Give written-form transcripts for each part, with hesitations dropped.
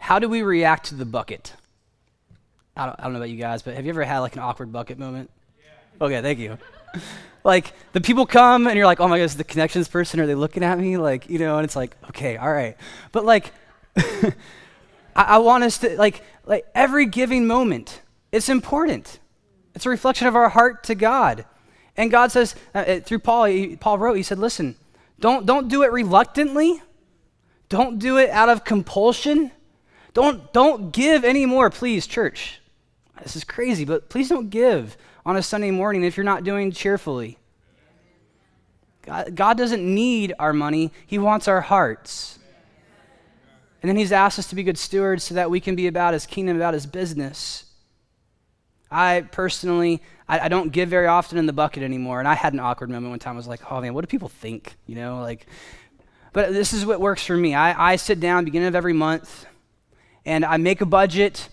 how do we react to the bucket? I don't know about you guys, but have you ever had like an awkward bucket moment? Yeah. Okay, thank you. Like the people come and you're like, oh my gosh, the connections person, are they looking at me? Like, and it's like, okay, all right. But like, I want us to, like every giving moment, it's important. It's a reflection of our heart to God. And God says, through Paul wrote, he said, listen, don't do it reluctantly. Don't do it out of compulsion. Don't give anymore, please, church. This is crazy, but please don't give on a Sunday morning if you're not doing cheerfully. God doesn't need our money. He wants our hearts. And then he's asked us to be good stewards so that we can be about his kingdom, about his business. I personally, I don't give very often in the bucket anymore. And I had an awkward moment one time. I was like, oh man, what do people think? But this is what works for me. I sit down beginning of every month and I make a budget.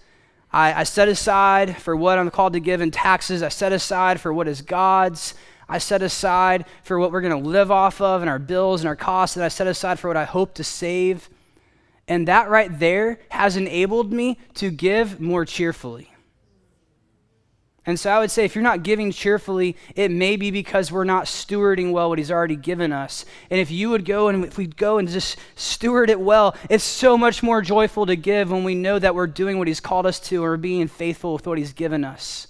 I set aside for what I'm called to give in taxes. I set aside for what is God's. I set aside for what we're going to live off of and our bills and our costs. And I set aside for what I hope to save. And that right there has enabled me to give more cheerfully. And so I would say if you're not giving cheerfully, it may be because we're not stewarding well what he's already given us. And if we'd go and just steward it well, it's so much more joyful to give when we know that we're doing what he's called us to or being faithful with what he's given us.